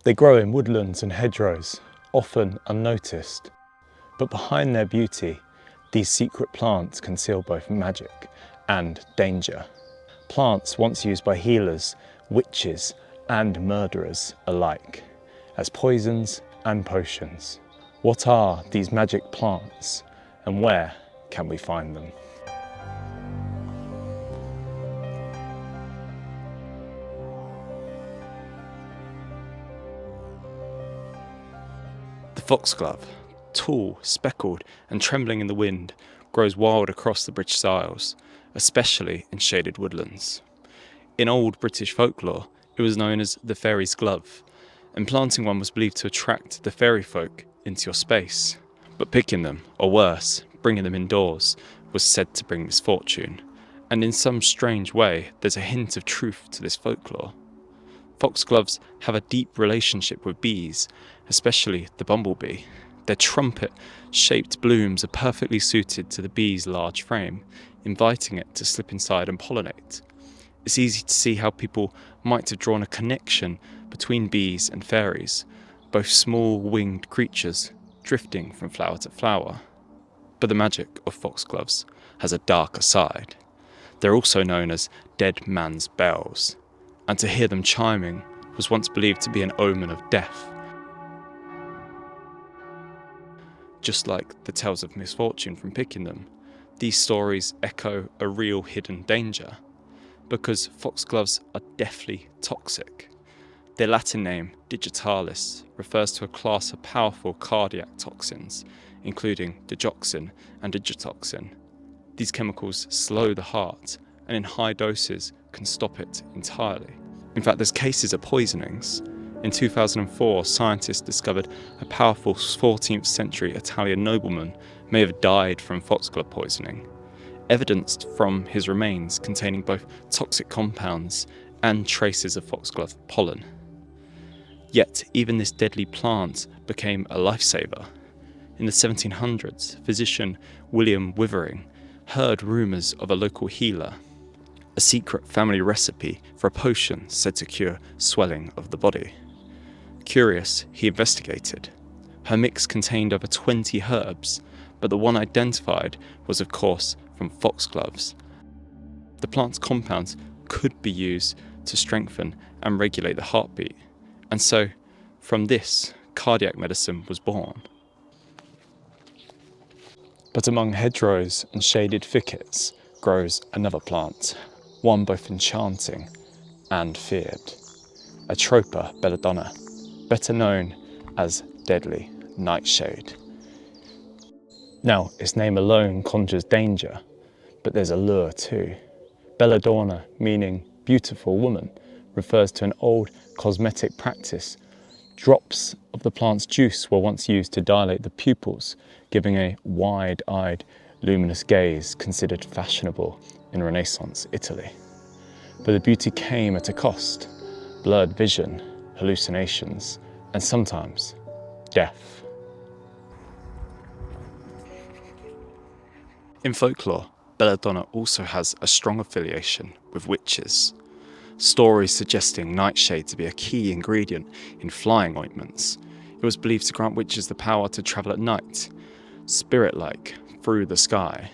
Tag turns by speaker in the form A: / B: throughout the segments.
A: They grow in woodlands and hedgerows, often unnoticed. But behind their beauty, these secret plants conceal both magic and danger. Plants once used by healers, witches, and murderers alike, as poisons and potions. What are these magic plants, and where can we find them? The foxglove, tall, speckled, and trembling in the wind, grows wild across the British Isles, especially in shaded woodlands. In old British folklore, it was known as the fairy's glove, and planting one was believed to attract the fairy folk into your space. But picking them, or worse, bringing them indoors, was said to bring misfortune. And in some strange way, there's a hint of truth to this folklore. Foxgloves have a deep relationship with bees, especially the bumblebee. Their trumpet-shaped blooms are perfectly suited to the bee's large frame, inviting it to slip inside and pollinate. It's easy to see how people might have drawn a connection between bees and fairies, both small winged creatures drifting from flower to flower. But the magic of foxgloves has a darker side. They're also known as dead man's bells, and to hear them chiming was once believed to be an omen of death. Just like the tales of misfortune from picking them, these stories echo a real hidden danger, because foxgloves are deathly toxic. Their Latin name, Digitalis, refers to a class of powerful cardiac toxins, including digoxin and digitoxin. These chemicals slow the heart, and in high doses can stop it entirely. In fact, there's cases of poisonings. In 2004, scientists discovered a powerful 14th century Italian nobleman may have died from foxglove poisoning, evidenced from his remains containing both toxic compounds and traces of foxglove pollen. Yet, even this deadly plant became a lifesaver. In the 1700s, physician William Withering heard rumours of a local healer, a secret family recipe for a potion said to cure swelling of the body. Curious, he investigated. Her mix contained over 20 herbs, but the one identified was of course from foxgloves. The plant's compounds could be used to strengthen and regulate the heartbeat, and so from this, cardiac medicine was born. But among hedgerows and shaded thickets grows another plant, one both enchanting and feared, Atropa belladonna, better known as deadly nightshade. Now, its name alone conjures danger, but there's a lure too. Belladonna, meaning beautiful woman, refers to an old cosmetic practice. Drops of the plant's juice were once used to dilate the pupils, giving a wide-eyed, luminous gaze considered fashionable in Renaissance Italy. But the beauty came at a cost: blurred vision, hallucinations, and sometimes death. In folklore, belladonna also has a strong affiliation with witches. Stories suggesting nightshade to be a key ingredient in flying ointments. It was believed to grant witches the power to travel at night, spirit-like, through the sky.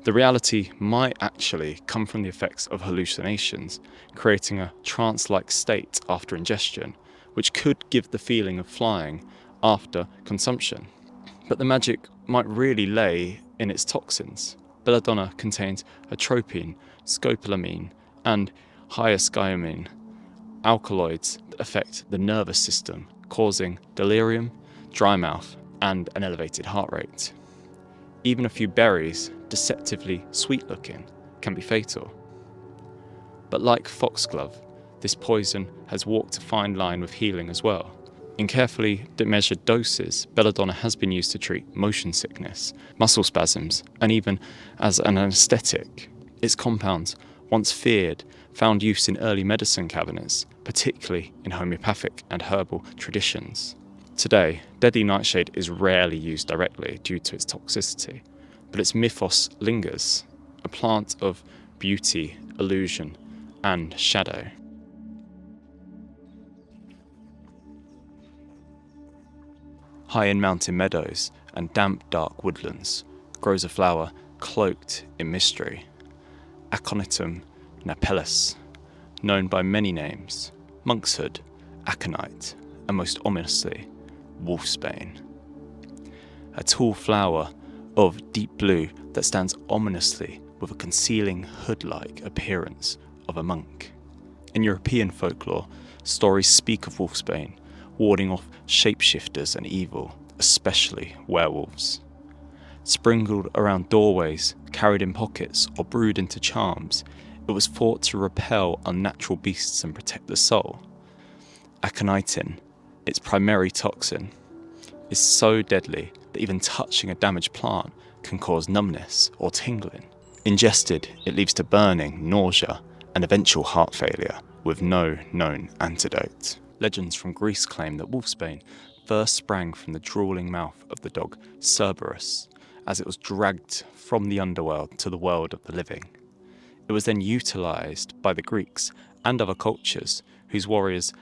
A: The reality might actually come from the effects of hallucinations, creating a trance-like state after ingestion, which could give the feeling of flying after consumption. But the magic might really lay in its toxins. Belladonna contains atropine, scopolamine, and hyoscyamine, alkaloids that affect the nervous system, causing delirium, dry mouth, and an elevated heart rate. Even a few berries, deceptively sweet-looking, can be fatal. But like foxglove, this poison has walked a fine line with healing as well. In carefully measured doses, belladonna has been used to treat motion sickness, muscle spasms, and even as an anesthetic. Its compounds, once feared, found use in early medicine cabinets, particularly in homeopathic and herbal traditions. Today, deadly nightshade is rarely used directly due to its toxicity, but its mythos lingers, a plant of beauty, illusion, and shadow. High in mountain meadows and damp, dark woodlands grows a flower cloaked in mystery, Aconitum napellus, known by many names: monkshood, Aconite, and most ominously, Wolfsbane. A tall flower of deep blue that stands ominously with a concealing hood-like appearance of a monk. In European folklore, stories speak of Wolfsbane warding off shapeshifters and evil, especially werewolves. Sprinkled around doorways, carried in pockets, or brewed into charms, it was thought to repel unnatural beasts and protect the soul. Aconitin, its primary toxin, is so deadly that even touching a damaged plant can cause numbness or tingling. Ingested, it leads to burning, nausea, and eventual heart failure, with no known antidote. Legends from Greece claim that Wolfsbane first sprang from the drooling mouth of the dog Cerberus, as it was dragged from the underworld to the world of the living. It was then utilised by the Greeks and other cultures, whose warriors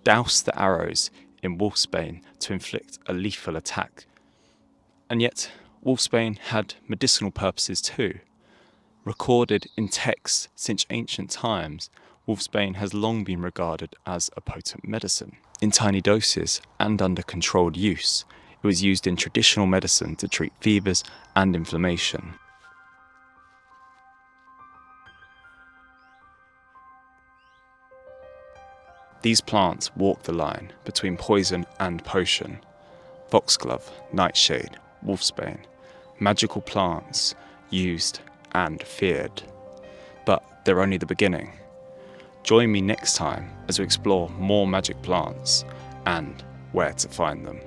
A: doused the arrows in Wolfsbane to inflict a lethal attack. And yet, Wolfsbane had medicinal purposes too. Recorded in texts since ancient times, Wolfsbane has long been regarded as a potent medicine. In tiny doses and under controlled use, it was used in traditional medicine to treat fevers and inflammation. These plants walk the line between poison and potion. Foxglove, Nightshade, Wolfsbane, magical plants used and feared. But they're only the beginning. Join me next time as we explore more magic plants and where to find them.